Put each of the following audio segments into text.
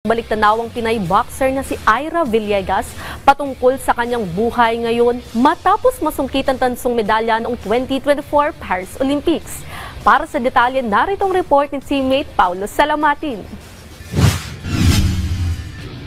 Balik-tanawang Pinay boxer na si Ira Villegas patungkol sa kanyang buhay ngayon matapos masungkit ang tansong medalya noong 2024 Paris Olympics. Para sa detalye, narito ang report ni teammate Paulo Salamatin.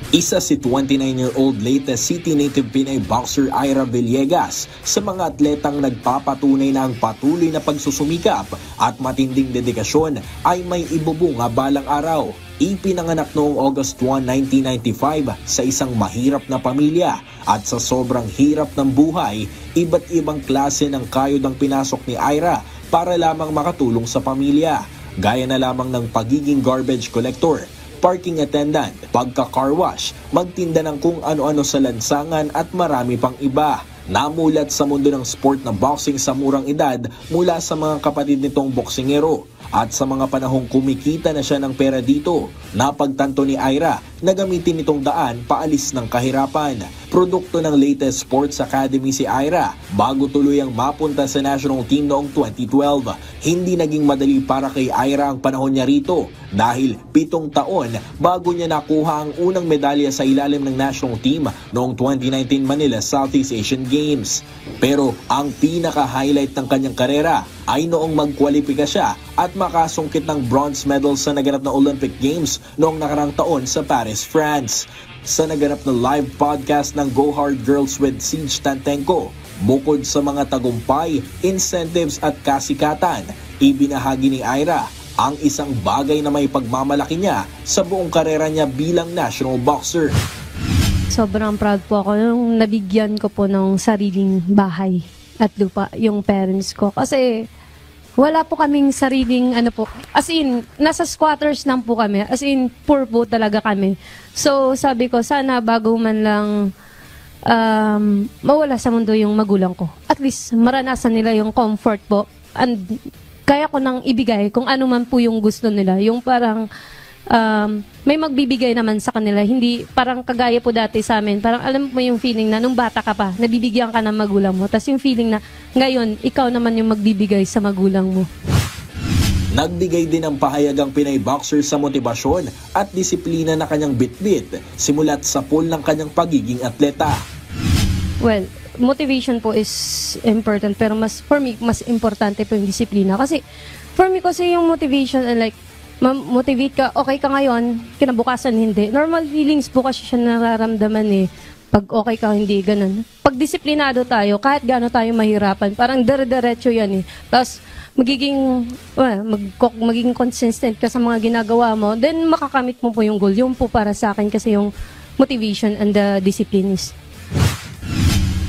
Isa si 29-year-old Leyte City native Pinay boxer Ira Villegas sa mga atletang nagpapatunay na ang patuloy na pagsusumikap at matinding dedikasyon ay may ibubunga balang araw. Ipinanganak noong August 1, 1995 sa isang mahirap na pamilya at sa sobrang hirap ng buhay, iba't ibang klase ng kayod ang pinasok ni Ira para lamang makatulong sa pamilya. Gaya na lamang ng pagiging garbage collector, parking attendant, pagka-car wash, magtinda ng kung ano-ano sa lansangan at marami pang iba. Namulat sa mundo ng sport na boxing sa murang edad mula sa mga kapatid nitong boksingero. At sa mga panahong kumikita na siya ng pera dito, napagtanto ni Ira na gamitin itong daan paalis ng kahirapan. Produkto ng Leyte Sports Academy si Ira bago tuluyang mapunta sa national team noong 2012. Hindi naging madali para kay Ira ang panahon niya rito dahil 7 taon bago niya nakuha ang unang medalya sa ilalim ng national team noong 2019 Manila Southeast Asian Games. Pero ang pinaka-highlight ng kanyang karera ay noong magkwalipika siya at makasungkit ng bronze medal sa naganap na Olympic Games noong nakarang taon sa Paris, France. Sa naganap na live podcast ng Go Hard Girls with Siege Tantenko, bukod sa mga tagumpay, incentives at kasikatan, ibinahagi ni Ira ang isang bagay na may pagmamalaki niya sa buong karera niya bilang national boxer. Sobrang proud po ako nung nabigyan ko po ng sariling bahay at lupa yung parents ko. Kasi wala po kaming sariling as in, nasa squatters lang po kami. As in, poor po talaga kami. So sabi ko, sana bago man lang mawala sa mundo yung magulang ko, at least maranasan nila yung comfort po. And kaya ko nang ibigay kung ano man po yung gusto nila. Yung parang may magbibigay naman sa kanila. Hindi parang kagaya po dati sa amin. Parang alam mo yung feeling na nung bata ka pa, nabibigyan ka ng magulang mo. Tapos yung feeling na ngayon, ikaw naman yung magbibigay sa magulang mo. Nagbigay din ng pahayag ang Pinay boxer sa motibasyon at disiplina na kanyang bitbit simulat sa pool ng kanyang pagiging atleta. Well, motivation po is important, pero for me, mas importante po yung disiplina. Kasi for me kasi yung motivation, like, motivate ka, okay ka ngayon, kinabukasan hindi. Normal feelings po kasi siya nararamdaman eh. Pag okay ka, hindi, ganun. Pag disiplinado tayo, kahit gaano tayo mahirapan, parang dire-diretso yan eh. Tapos, magiging consistent ka sa mga ginagawa mo, then makakamit mo po yung goal. Yung po para sa akin kasi yung motivation and the discipline is.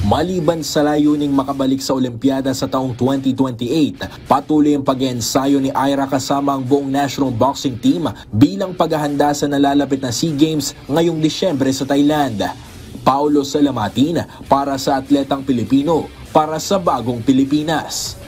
Maliban sa layuning makabalik sa Olimpiada sa taong 2028, patuloy ang pag-ensayo ni Ira kasama ang buong national boxing team bilang paghahanda sa nalalapit na SEA Games ngayong Disyembre sa Thailand. Paulo Salamatin para sa Atletang Pilipino, para sa Bagong Pilipinas.